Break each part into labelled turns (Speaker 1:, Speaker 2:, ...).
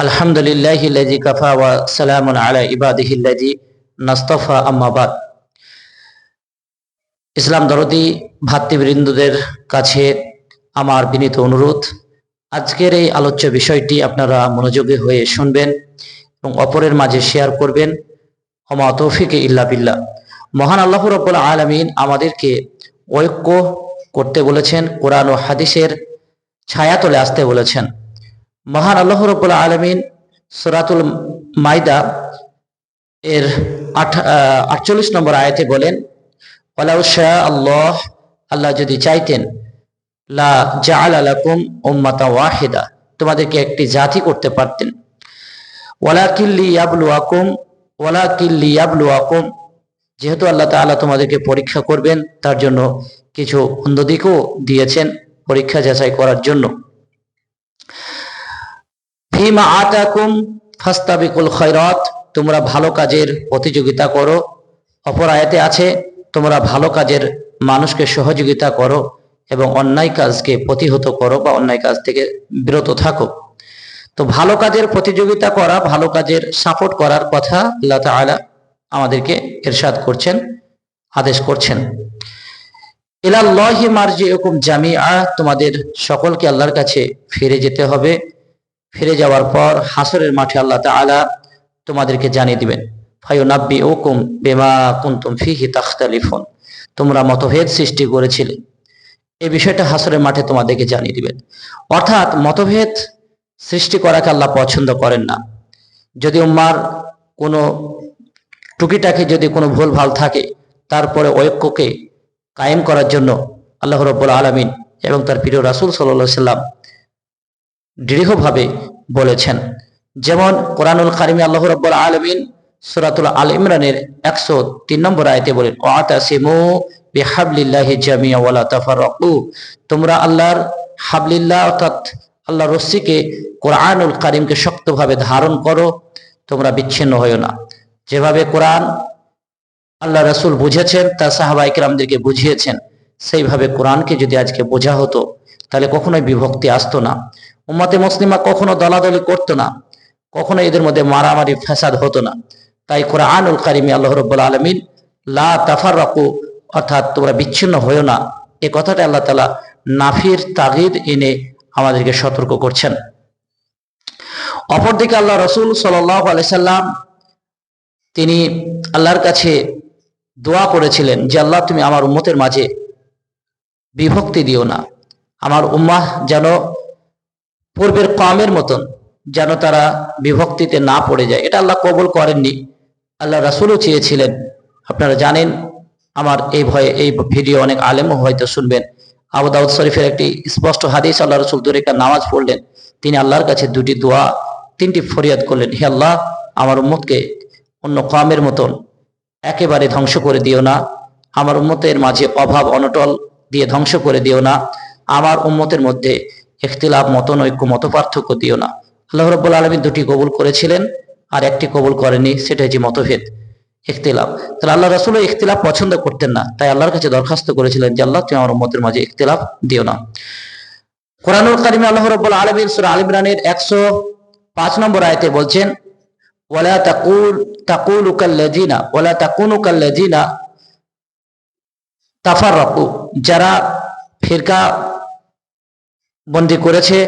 Speaker 1: আলহামদুলিল্লাহি কাফা ওয়া সালামুন আলা ইবাদিহিল্লাযী নাস্তাফা আম্মা বাদ। ইসলাম দরদি ভাতৃবৃন্দদের কাছে আমার বিনীত অনুরোধ, আজকের এই আলোচ্য বিষয়টি আপনারা মনোযোগী হয়ে শুনবেন এবং অপরের মাঝে শেয়ার করবেন। ওমা তৌফিকে ইল্লা বিল্লাহ। মহান আল্লাহ রাব্বুল আলামিন আমাদেরকে ঐক্য করতে বলেছেন, কোরআন ও হাদিসের ছায়াতলে আসতে বলেছেন। মহান আল্লাহ রাব্বুল আলামিন সূরাতুল মাইদা এর 48 নম্বর আয়াতে বলেন, ওয়ালাউ শা আল্লাহ, আল্লাহ যদি চাইতেন, লা জাআলা লাকুম উম্মাতান ওয়াহিদা, তোমাদেরকে একটি জাতি করতে পারতেন। ওয়ালাকিন লিয়াবলুয়াকুম, যেহেতু আল্লাহ তাআলা তোমাদেরকে পরীক্ষা করবেন, তার জন্য কিছু অন্যদিকও দিয়েছেন পরীক্ষা যাচাই করার জন্য। ফিমা আতাকুম ফাস্তাবিকুল খায়রাত, তোমরা ভালো কাজের প্রতিযোগিতা করো। অপর আয়াতে আছে, তোমরা ভালো কাজের মানুষকে সহযোগিতা করো এবং অন্যায় কাজকে প্রতিহত করো বা অন্যায় কাজ থেকে বিরত থাকো। তো ভালো কাজের প্রতিযোগিতা করা, ভালো কাজের সাপোর্ট করার কথা আল্লাহ তাআলা আমাদেরকে ইরশাদ করছেন, আদেশ করছেন। ইলাল্লাহি মারজিউকুম জামিআ, তোমাদের সকলকে আল্লাহর কাছে ফিরে যেতে হবে। ফিরে যাওয়ার পর হাসরের মাঠে আল্লাহ তাআলা তোমাদেরকে জানিয়ে দিবেন, ফায়ুনাব্বিউকুম বিমা কুনতুম ফিহি তাখতালিফুন, তোমরা মতভেদ সৃষ্টি করেছিলে, এই বিষয়টা হাসরের মাঠে তোমাদেরকে জানিয়ে দিবেন। অর্থাৎ মতভেদ সৃষ্টি করাকে আল্লাহ পছন্দ করেন না। যদি উম্মার কোনো টুকিটাকি যদি কোনো ভুল ভাল থাকে, তারপরে ঐক্যকে কায়েম করার জন্য আল্লাহ রাব্বুল আলামিন এবং তার প্রিয় রাসূল সাল্লাল্লাহু আলাইহি ওয়াসাল্লাম দৃঢ়ভাবে বলেছেন। যেমন কোরআনুল কারিমে আল্লাহ রাব্বুল আলামিন সূরাতুল আল ইমরানের 103 নম্বর আয়াতে বলেন, ওয়াতাসিমু বিহাবলিল্লাহি জামিআ ওয়ালা তাফাররাকু, তোমরা আল্লাহর হাবলিল্লাহ অর্থাৎ আল্লাহর রশ্মিকে, কোরআনুল কারিমকে শক্তভাবে ধারণ করো, তোমরা বিচ্ছিন্ন হয়ো না। যেভাবে কোরআন আল্লাহ রাসূল বুঝেছেন, তার সাহাবায়ে কেরামদেরকে বুঝিয়েছেন, সেইভাবে কোরআনকে যদি আজকে বোঝা হতো, তাহলে কখনোই বিভক্তি আসতো না। উম্মতে মুসলিমা কখনো দলাদলি করতো না, কখনো এদের মধ্যে মারামারি ফাসাদ হতো না। তাই কোরআনুল কারিমে আল্লাহ রাব্বুল আলামিন লা তাফাররাকু অর্থাৎ তোমরা বিচ্ছিন্ন হয়ো না, এই কথাটা আল্লাহ তাআলা নাফির তাগিদ এনে আমাদেরকে সতর্ক করছেন। অপরদিকে আল্লাহ রাসূল সাল্লাল্লাহু আলাইহি সাল্লাম তিনি আল্লাহর কাছে দোয়া করেছিলেন যে, আল্লাহ তুমি আমার উম্মতের মাঝে বিভক্তি দিও না, আমার উম্মাহ যেন পূর্বের কওমের মতন যেন তারা বিভক্তিতে না পড়ে যায়। এটা আল্লাহ কবুল করেননি, আল্লাহ রাসূলও চেয়েছিলেন। আপনারা জানেন, আমার এই ভয়ে এই ভিডিও অনেক আলেমও হয়তো শুনবেন। আবু দাউদ শরীফের একটি স্পষ্ট হাদিস, আল্লাহ রাসূল দূরে একটা নামাজ পড়লেন, তিনি আল্লাহর কাছে দুটি দোয়া, তিনটি ফরিয়াদ করলেন, হে আল্লাহ, আমার উম্মতকে অন্য কওমের মতন একেবারে ধ্বংস করে দিও না, আমার উম্মতের মাঝে অভাব অনটল দিয়ে ধ্বংস করে দিও না, আমার উম্মতের মধ্যে ইখতিলাফ, মতনৈক্য, মত পার্থক্য দিও না। আল্লাহ রাব্বুল আলামিন দুটি কবুল করেছিলেন, আর একটি কবুল করেনি, সেটা হচ্ছে মতভেদ, ইখতিলাফ। তাহলে আল্লাহ রাসূলও ইখতিলাফ পছন্দ করতেন না, তাই আল্লাহর কাছে দরখাস্ত করেছিলেন যে, আল্লাহ তুমি আমার উম্মতের মাঝে ইখতিলাফ দিও না। কোরআনুল কারিমে আল্লাহ রাব্বুল আলামিন সূরা আল ইমরানের 105 নম্বর আয়াতে বলছেন, ওয়ালা তাকুনু কাল্লাযিনা তাফাররাকু, যারা ফিরকা বন্দী করেছে,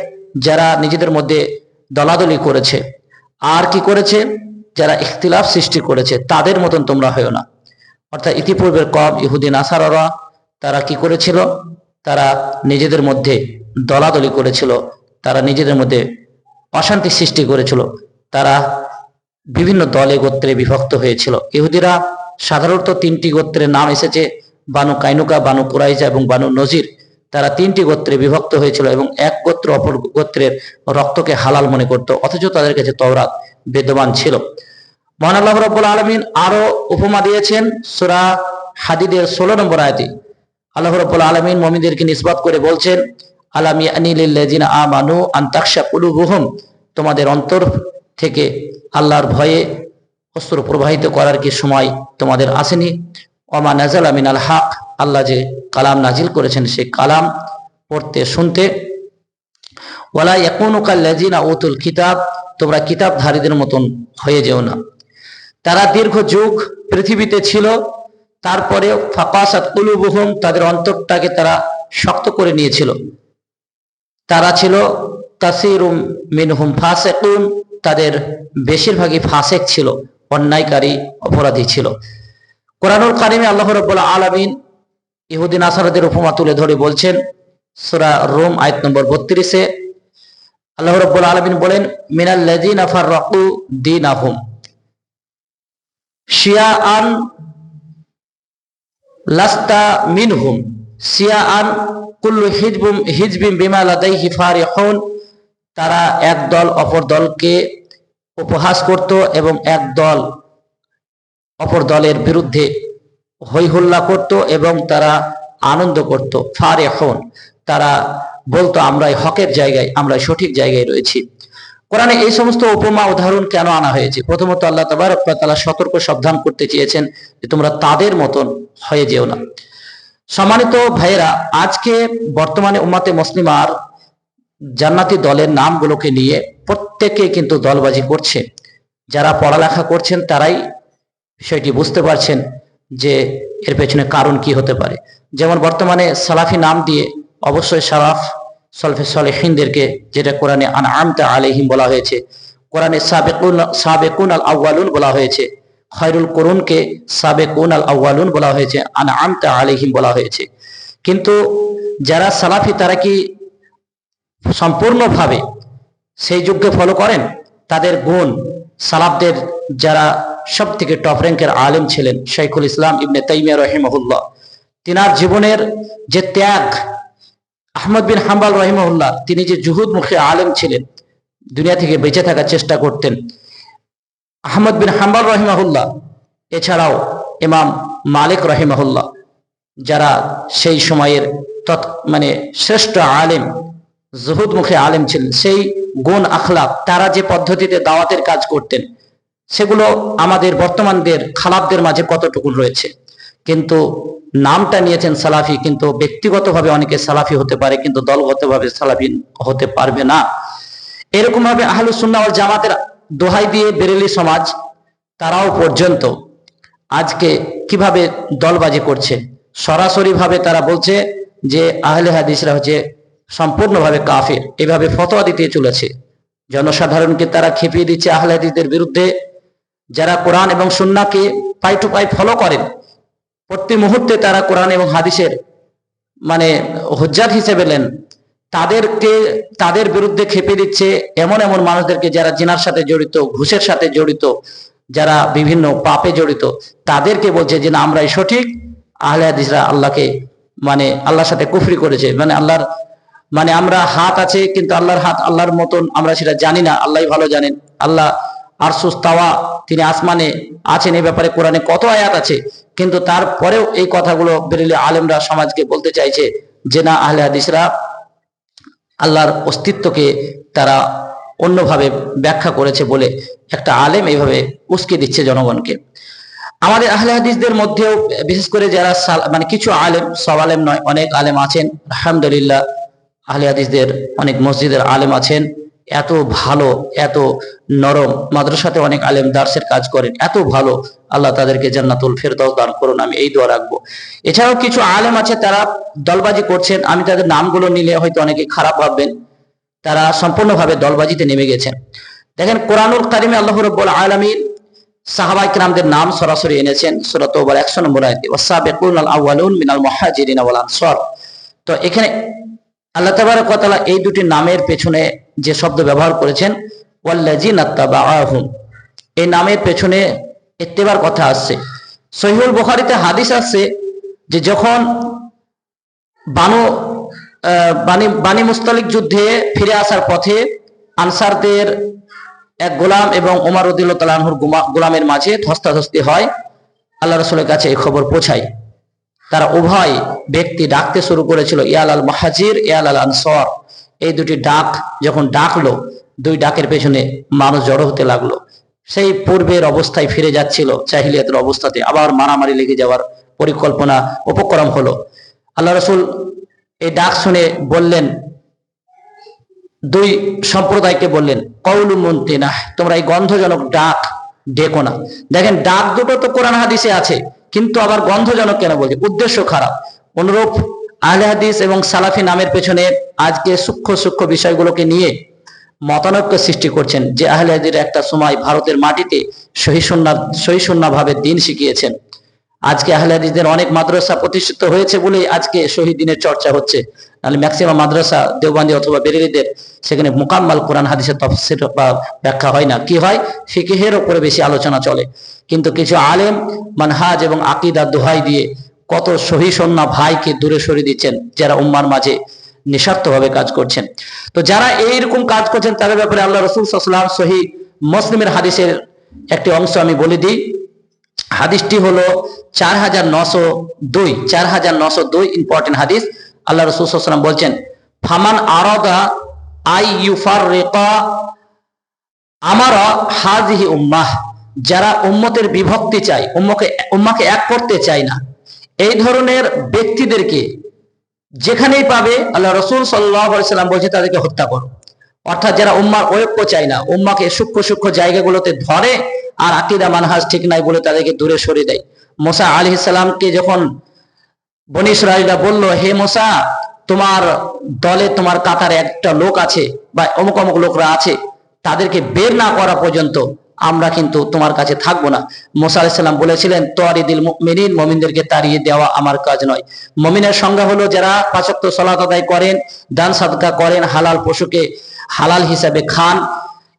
Speaker 1: যারা নিজেদের মধ্যে দলাদলি করেছে, আর কি করেছে, যারা ইখতিলাফ সৃষ্টি করেছে, তাদের মতন তোমরা হয়ো না। অর্থাৎ ইতিপূর্বের কওম ইহুদি নাসারারা তারা কি করেছিল, তারা নিজেদের মধ্যে দলাদলি করেছিল, তারা নিজেদের মধ্যে অশান্তি সৃষ্টি করেছিল, তারা বিভিন্ন দলে গোত্রে বিভক্ত হয়েছিল। ইহুদিরা সাধারণত 3টি গোত্রের নাম এসেছে, বানু কাইনুকা, বানু কুরাইজা এবং বানু নজির। তারা 3টি গোত্রে বিভক্ত হয়েছিল এবং এক গোত্র অপর গোত্রের রক্তকে হালাল মনে করত, অথচ তাদের কাছে তাওরাত বিদ্যমান ছিল। মহান আল্লাহ রাব্বুল আলামিন আরো উপমা দিয়েছেন সূরা হাদীদের 16 নম্বর আয়াতে। আল্লাহ রাব্বুল আলামিন মুমিনদেরকে নিসবত করে বলছেন, আলাম ইয়ানি লিল্লাযিনা আমানু আন তাখশা কুলুবুহুম, তোমাদের অন্তর থেকে আল্লাহর ভয়ে অশ্রু প্রবাহিত করার কি সময় তোমাদের আসেনি? ওমা নাযালা মিনাল হক, আল্লাহ যে কালাম নাজিল করেছেন সেই কালাম পড়তে শুনতে। ওয়ালা ইয়াকুনু কাল্লাযিনা উতুল কিতাব, তোমরা কিতাবধারীদের মতন হয়ে যেও না। তারা দীর্ঘ যুগ পৃথিবীতে ছিল, তারপরেও ফাকাসাত কুলুবুহুম, তাদের অন্তরটাকে তারা শক্ত করে নিয়েছিল। তারা ছিল কাসীরুম মিনহুম ফাসিকুন, তাদের বেশিরভাগই ফাসেক ছিল, অন্যায়কারী, অপরাধী ছিল। কোরআনুল কারিমে আল্লাহ রাব্বুল আলামিন ইহুদি নাসারাদের উপমা তুলে ধরে বলছেন, সূরা রুম আয়াত নম্বর 32-এ আল্লাহ রাব্বুল আলামিন বলেন, মিনাল্লাযিনা ফাররাকু দীনাহুম শিয়াআন লাস্তা মিনহুম শিয়াআন কুল্লু হিজবিন বিমা লাদাইহি ফারিহুন, তারা এক দল অপর দলকে উপহাস করত এবং এক দল অপর দলের বিরুদ্ধে হইহুল্লা করত এবং তারা আনন্দ করত। ফারিহুন, তারা বলতো আমরাই হকের জায়গায়, আমরা সঠিক জায়গায় রয়েছি। কোরআনে এই সমস্ত উপমা উদাহরণ কেন আনা হয়েছে? প্রথমত আল্লাহ তাবারক ওয়া তাআলা সতর্ক সাবধান করতে চেয়েছেন যে তোমরা তাদের মতন হয়ে যেও না। সম্মানিত ভাইয়েরা, আজকে বর্তমানে উম্মাতে মুসলিমার জান্নাতি দলের নামগুলোকে নিয়ে প্রত্যেকে কিন্তু দলবাজি করছে। যারা পড়ালেখা করছেন তারাই বিষয়টি বুঝতে পারছেন যে এর পেছনে কারণ কি হতে পারে। যেমন বর্তমানে সালাফি নাম দিয়ে অবশ্যই সালাফ সলফে সালেহিনদেরকে, যেটা কোরআনে আনআমতা আলাইহিম বলা হয়েছে, কোরআনে সাবেকুন আল আউয়ালুন বলা হয়েছে, খয়রুল কুরুনকে সাবেকুন আল আউয়ালুন বলা হয়েছে, আনআমতা আলাইহিম বলা হয়েছে। কিন্তু যারা সালাফি তারা কি সম্পূর্ণভাবে সেই যুগকে ফলো করেন? তাদের গুণ, সালাফদের যারা সব থেকে টপ র্যাঙ্কের আলেম ছিলেন শাইখুল ইসলাম ইবনে তাইমিয়া রাহিমাহুল্লাহ, তিনার জীবনের যে ত্যাগ, আহমদ বিন হাম্বল রাহিমাহুল্লাহ তিনি যে জুহুদ মুখী আলেম ছিলেন, দুনিয়া থেকে বেঁচে থাকার চেষ্টা করতেন। আহমদ বিন হাম্বল রাহিমাহুল্লাহ, এছাড়াও ইমাম মালিক রাহিমাহুল্লাহ, যারা সেই সময়ের শ্রেষ্ঠ আলেম, জুহুদ মুখী আলেম ছিলেন, সেই গুণ আখলাক, তারা যে পদ্ধতিতে দাওয়াতের কাজ করতেন সেগুলো আমাদের বর্তমানদের খালাফদের মাঝে কতটুকু রয়েছে। কিন্তু নামটা নিয়েছেন সালাফি, কিন্তু ব্যক্তিগতভাবে অনেকে সালাফি হতে পারে, কিন্তু দলগতভাবে সালাফি হতে পারবে না। এরকম ভাবে আহলুস সুন্নাহ ওয়াল জামাতের দোহাই দিয়ে বেরেলি সমাজ, তারাও পর্যন্ত আজকে কিভাবে দলবাজি করছে, সরাসরি ভাবে তারা বলছে যে আহলে হাদিসরা হচ্ছে সম্পূর্ণভাবে কাফির, এভাবে ফতোয়া দিতে চলেছে। জনসাধারণকে তারা খেপিয়ে দিচ্ছে আহলে হাদিসদের বিরুদ্ধে। যারা কোরআন এবং সুন্নাহকে পাই টু পাই ফলো করেন, প্রতি মুহূর্তে তারা কোরআন এবং হাদিসের হুজ্জাত হিসেবে নেন, তাদের বিরুদ্ধে খেপে দিচ্ছে এমন এমন মানুষদেরকে যারা জিনার সাথে জড়িত, ঘুষের সাথে জড়িত, যারা বিভিন্ন পাপে জড়িত, তাদেরকে বলছে যে না আমরাই সঠিক, আহলে হাদিসরা আল্লাহকে আল্লাহর সাথে কুফরি করেছে, আল্লাহর আমরা হাত আছে কিন্তু আল্লাহর হাত আল্লাহর মতন আমরা সেটা জানি না, আল্লাহই ভালো জানেন। আল্লাহ আরশুস তাওয়া, তিনি আসমানে আছেন, এই ব্যাপারে কোরআনে কত আয়াত আছে, কিন্তু তারপরেও এই কথাগুলো বেরেলি আলেমরা সমাজকে বলতে চাইছে যে না আহলে হাদিসরা আল্লাহর অস্তিত্বকে তারা অন্যভাবে ব্যাখ্যা করেছে বলে একটা আলেম এইভাবে উস্কে দিচ্ছে জনগণকে। আমাদের আহলে হাদিসদের মধ্যেও বিশেষ করে যারা কিছু আলেম, সব আলেম নয়, অনেক আলেম আছেন আলহামদুলিল্লাহ। আহলে হাদিসদের অনেক মসজিদের আলেম আছেন, এত ভালো, এত নরম, মাদ্রাসাতে অনেক আলেম দার্সের কাজ করেন, এত ভালো, আল্লাহ তাদেরকে জান্নাতুল ফেরদাউস দান করুন, আমি এই দোয়া রাখবো। এছাড়াও কিছু আলেম আছে তারা দলবাজি করছেন, আমি তাদের নামগুলো নিলে হয়তো অনেকে খারাপ ভাববেন, তারা সম্পূর্ণভাবে দলবাজিতে নেমে গেছেন। দেখেন কোরআনুল কারিমে আল্লাহ রাব্বুল আলামিন সাহাবা ইকরামদের নাম সরাসরি এনেছেন সূরা তাওবার 100 নম্বর আয়াতে, ওয়াসাবিকুনাল আউয়ালুন মিনাল মুহাজিরিন ওয়াল আনসার। তো এখানে আল্লাহ তাবারক ওয়া তাআলা এই দুটি নামের পেছনে যে শব্দ ব্যবহার করেছেন ওয়াল্লাযিনা তাবাআহুম, এই নামের পেছনে ইত্তেবার কথা আসছে। সহিহুল বুখারীতে হাদিস আছে যে যখন বানি মুস্তালিক যুদ্ধে ফিরে আসার পথে আনসারদের এক গোলাম এবং ওমর রাদিয়াল্লাহু তাআলা আনহুর গোলামের মাঝে ধস্তাধস্তি হয়, আল্লাহ রাসূলের কাছে এই খবর পৌঁছায়। তারা উভয় ব্যক্তি ডাকতে শুরু করেছিল ইয়াল আল মুহাজির ইয়াল আল আনসার, এই দুটি ডাক যখন ডাকলো, দুই ডাকের পেছনে মানুষ জড়ো হতে লাগলো। সেই পূর্বের অবস্থায় ফিরে যাচ্ছিল, জাহিলিয়াতের অবস্থাতে, আবার মারামারি লেগে যাওয়ার পরিকল্পনা উপক্রম হলো। আল্লাহ রাসূল এই ডাক শুনে বললেন দুই সম্প্রদায়কে বললেন কওলু মুনতিনাহ, তোমরা এই গন্ধজনক ডাক ডেকো না। দেখেন, ডাক দুটো তো কোরআন হাদিসে আছে, কিন্তু আবার গন্ধজনক কেন বলছে? উদ্দেশ্য খারাপ। অনুরূপ আহলে হাদিস এবং সালাফি নামের পেছনে আজকে সূক্ষ্ম সূক্ষ্ম বিষয়গুলোকে নিয়ে মতানৈক্য সৃষ্টি করছেন। যে আহলে হাদিসের একটা সময় ভারতের মাটিতে সহিশুন্নাহ ভাবে দিন শিখিয়েছেন। আজকে আহলে হাদিসদের অনেক মাদ্রাসা প্রতিষ্ঠিত হয়েছে বলেই আজকে শহীদ দিনের চর্চা হচ্ছে। নাহলে ম্যাক্সিমাম মাদ্রাসা দেওবন্দি অথবা বেরেলিদের সেখানে মুকাম্মাল কোরআন হাদিসের তাফসীর বা ব্যাখ্যা হয় না। কি হয়? ফিকহের উপরে বেশি আলোচনা চলে। কিন্তু কিছু আলেম মানহাজ এবং আকীদা দোহাই দিয়ে কত সহিশুন্নাহ ভাইকে দূরে সরিয়ে দিচ্ছেন, যারা উম্মার মাঝে নিঃস্বার্থভাবে কাজ করছেন। তো যারা এইরকম কাজ করছেন তাদের ব্যাপারে আল্লাহ রাসূল সাল্লাল্লাহু আলাইহি ওয়াসাল্লাম সহিহ মুসলিমের হাদিসের একটি অংশ আমি বলে দিই। হাদিসটি হলো 4902 ইম্পর্টেন্ট হাদিস। আল্লাহ রাসূল সাল্লাল্লাহু আলাইহি ওয়াসাল্লাম বলছেন, ফামান আরাদা আই ইউফাররিকা আমারা হাযিহি উম্মাহ, যারা উম্মতের বিভক্তি চায়, উম্মাকে এক করতে চায় না, এই ধরনের ব্যক্তিদেরকে যেখানেই পাবে আল্লাহ রাসূল সাল্লাল্লাহু আলাইহি ওয়াসাল্লাম বলছে তাদেরকে হত্যা করো। অর্থাৎ যারা উম্মার ঐক্য চায় না, উম্মাকে সূক্ষ্ম সূক্ষ্ম জায়গাগুলোতে ধরে আর আকীদা মানহাজ ঠিক নাই বলে তাদেরকে দূরে সরিয়ে দেয়। মুসা আলাইহিস সালামকে যখন বনী ইসরাঈলরা বলল, হে মুসা, তোমার দলে তোমার কাতারে একটা লোক আছে বা অমুক অমুক লোকরা আছে, তাদেরকে বের না করা পর্যন্ত আমরা কিন্তু তোমার কাছে থাকবো না। মুসা আলাইহিস সালাম বলেছিলেন, তারিদিল মুমিনিন, মুমিনদেরকে তাড়িয়ে দেওয়া আমার কাজ নয়। মুমিনের সংজ্ঞা হলো যারা 5 ওয়াক্ত সালাত আদায় করেন, দান সাদকা করেন, হালাল পশুকে হালাল হিসাবে খান।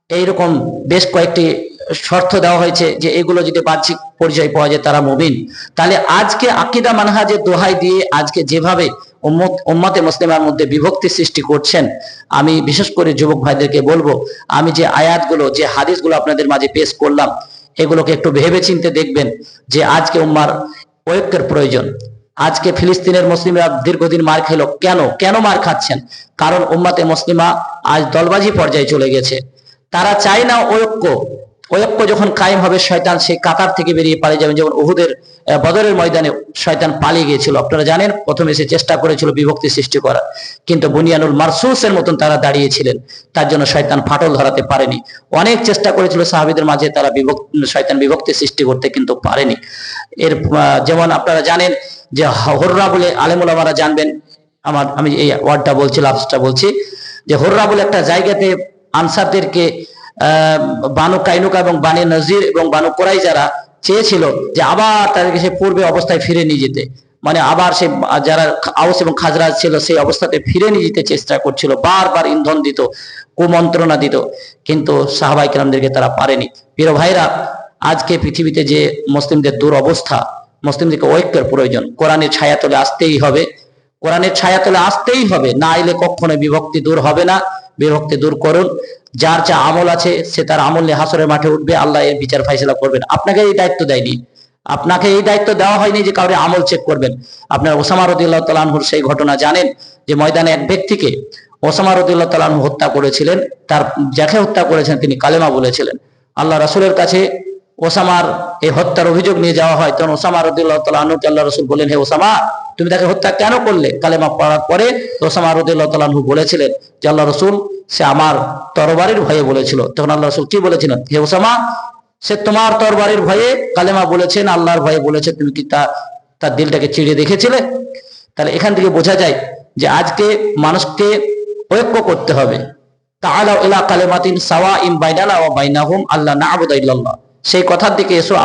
Speaker 1: এইরকম বেশ কয়েকটি শর্ত দেওয়া হয়েছে যে এগুলো যদি বাহ্যিক পরিচয় পাওয়া যায় তারা মুমিন। তাহলে আজকে আকীদা মানহাজের দোহাই দিয়ে আজকে যেভাবে উম্মতে মুসলিমার মধ্যে বিভক্তি সৃষ্টি করছেন, আমি বিশেষ করে যুবক ভাইদেরকে বলবো, আমি যে আয়াতগুলো, যে হাদিসগুলো আপনাদের মাঝে পেশ করলাম, এগুলোকে একটু ভেবে চিন্তে দেখবেন যে আজকে উম্মার ঐক্যের প্রয়োজন। আজকে ফিলিস্তিনের মুসলিমরা দীর্ঘদিন মার খেলো, কেন মার খাচ্ছেন? কারণ উম্মতে মুসলিমা আজ দলবাজি পর্যায়ে চলে গেছে। তারা চায় না ঐক্য যখন কায়েম হবে, শয়তান সেই কাতার থেকে বেরিয়ে পালিয়ে যাবেন। যেমন উহুদের বদরের ময়দানে শয়তান পালিয়ে গিয়েছিল, আপনারা জানেন। প্রথমে সে চেষ্টা করেছিল বিভক্তি সৃষ্টি করার, কিন্তু বুনিয়ানুল মারসুসের মতন তারা দাঁড়িয়েছিলেন, তার জন্য শয়তান ফাটল ধরাতে পারেনি। অনেক চেষ্টা করেছিল সাহাবীদের মাঝে তারা শয়তান বিভক্তি সৃষ্টি করতে, কিন্তু পারেনি। যেমন আপনারা জানেন যে হুররা বলে, আলেম ওলামারা জানবেন, আমি এই ওয়ার্ডটা বলছি, লাফজটা বলছি, যে হুররা বলে একটা জায়গাতে আনসারদেরকে বানু কাইনুকা এবং বানি নজির এবং বানু কুরাইজারা চেয়েছিল যে আবার তাদেরকে সে পূর্বে অবস্থায় ফিরে নিয়ে যেতে, মানে আবার সে যারা আউস এবং খাজরাজ ছিল সেই অবস্থাতে ফিরে নিয়ে যেতে চেষ্টা করছিল, বারবার ইন্ধন দিত, কুমন্ত্রণা দিত, কিন্তু সাহাবায়ে কেরামদেরকে তারা পারেনি। প্রিয় ভাইরা, আজকে পৃথিবীতে যে মুসলিমদের দুরবস্থা, মুসলিমদেরকে ঐক্যের প্রয়োজন। কোরআনের ছায়াতলে আসতেই হবে, কোরআনের ছায়াতলে আসতেই হবে, না এলে কখনো বিভক্তি দূর হবে না। বিভক্তি দূর করুন। যার যা আমল আছে সে তার আমল নিয়ে হাসরের মাঠে উঠবে, আল্লাহ এর বিচার ফাইসলা করবেন। আপনাকে এই দায়িত্ব দেয়নি, আপনাকে এই দায়িত্ব দেওয়া হয়নি যে কাউরে আমল চেক করবেন। আপনার ওসামা রাদিয়াল্লাহু তাআলা আনহুর সেই ঘটনা জানেন যে ময়দানে এক ব্যক্তিকে ওসামা রাদিয়াল্লাহু তাআলা আনহু হত্যা করেছিলেন। তার যাকে হত্যা করেছেন তিনি কালেমা বলেছিলেন। আল্লাহ রাসূলের কাছে ওসামার এই হত্যার অভিযোগ নিয়ে যাওয়া হয়, তখন ওসামা রাদিয়াল্লাহু তাআলা আনহুকে আল্লাহ রাসূল বলেন, হে ওসামা, তুমি তাকে হত্যা কেন করলে? কালেমা পড়ার পরে ওসামা রাদিয়াল্লাহু তাআলা আনহু বলেছিলেন যে আল্লাহ রাসূল, সে আমার তরবারির ভয়ে বলেছিল। তখন আল্লাহ রাসূল কি বলেছিলেন? হে ওসামা, সে তোমার তরবারির ভয়ে কালেমা বলেছেন, আল্লাহর ভয়ে বলেছে, তুমি কি তার দিলটাকে চিড়ে দেখেছিলে? তাহলে এখান থেকে বোঝা যায় যে আজকে মানুষকে ঐক্য করতে হবে। তাআলাউ ইলা কালিমাতিন সাওয়াইন বাইনানা ওয়া বাইনাহুম আল্লা না'বুদা ইল্লাল্লাহ, সেই কথার দিকে এসো,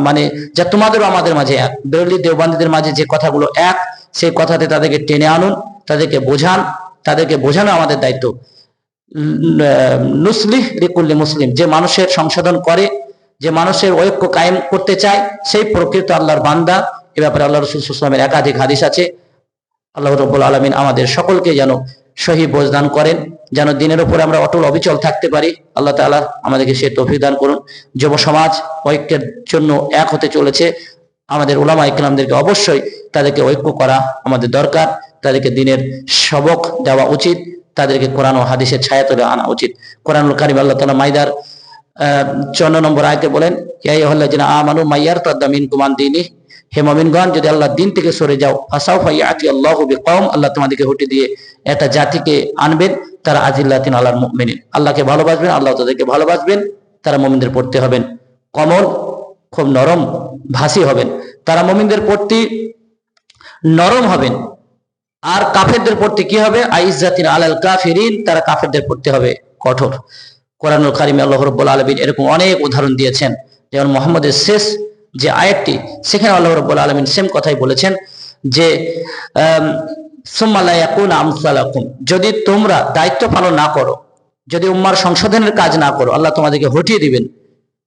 Speaker 1: মানে যা তোমাদের আমাদের মাঝে এক। বেরেলি দেওবন্দীদের মাঝে যে কথাগুলো এক, সেই কথাতে তাদেরকে টেনে আনুন, তাদেরকে বোঝান, তাদেরকে বোঝানো আমাদের দায়িত্ব। নুসলিহ লিকুল্লি মুসলিম, যে মানুষের সংশোধন করে, যে মানুষের ঐক্য কায়েম করতে চায়, সেই প্রকৃত আল্লাহর বান্দা। এ ব্যাপারে আল্লাহ রাসূল সাল্লাল্লাহু আলাইহি ওয়াসাল্লামের একাধিক হাদিস আছে। আল্লাহ রাব্বুল আলামিন আমাদের সকলকে যেন সহি বোঝ দান করেন, যেন দিনের উপরে আমরা অটল অবিচল থাকতে পারি। আল্লাহ তাআলা আমাদেরকে সে তৌফিক দান করুন। যুব সমাজ ঐক্যের জন্য এক হতে চলেছে। আমাদের উলামায়ে কেরামদেরকে অবশ্যই তাদেরকে ঐক্য করা আমাদের দরকার, তাদেরকে দ্বীনের সবক দেওয়া উচিত, তাদেরকে কোরআন ও হাদিসের ছায়াতলে আনা উচিত। কোরআনুল কারীম আল্লাহ তাআলা মাইদার 54 নম্বর আয়াতে বলেন, ইয়া আইয়ুহাল্লাযিনা আমানু মাইয়ারতাদ্দা মিনকুম আন দীনিহি, হে মুমিনগণ, যদি আল্লাহর দ্বীন থেকে সরে যাও, ফাসাউফা ইয়াতি আল্লাহু বিকওম, আল্লাহ তোমাদেরকে হটে দিয়ে একটা জাতিকে আনবেন, তারা আজিল্লাতিন আলাল মুমিনিন, আল্লাহকে ভালোবাসবেন, আল্লাহ তাদেরকে ভালোবাসবেন, তারা মুমিনদের প্রতি হবেন কমল, খুব নরম ভাষী হবেন, তারা মুমিনদের প্রতি নরম হবেন। আর কাফেরদের প্রতি কি হবে? আইজ্জাতিন আলাল কাফিরিন, তারা কাফেরদের প্রতি হবে কঠোর। কোরআনুল কারিমে আল্লাহ রাব্বুল আলামিন এরকম অনেক উদাহরণ দিয়েছেন। যেমন মুহাম্মদের শেষ যে আয়াতটি, সেখানে আল্লাহ রাব্বুল আলামিন সেম কথাই বলেছেন যে সুম্মা লা ইয়াকুনা আমসালাকুম, যদি তোমরা দায়িত্ব পালন না করো, যদি উম্মার সংশোধনের কাজ না করো, আল্লাহ তোমাদেরকে হটিয়ে দিবেন,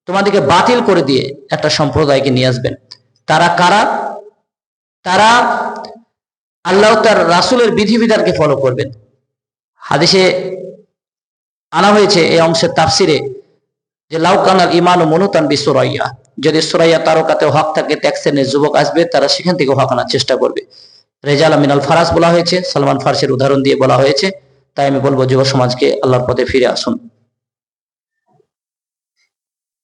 Speaker 1: তোমাদেরকে বাতিল করে দিয়ে একটা সম্প্রদায়কে নিয়ে আসবেন। তারা কারা? তারা আল্লাহ তার রাসূলের বিধিবিধানকে ফলো করবেন। হাদিসে আনা হয়েছে এই অংশের তাফসিরে যে লাউকানাল ইমানু মুনুতান বিসুরাইয়া, যদি সুরাইয়া তারকাতে হক থাকে, এক শ্রেণীর যুবক আসবে, তারা সেখান থেকে হক আনার চেষ্টা করবে। রেজাল মিনাল ফারাস বলা হয়েছে, সালমান ফারসির উদাহরণ দিয়ে বলা হয়েছে। তাই আমি বলবো যুব সমাজকে আল্লাহর পথে ফিরে আসুন।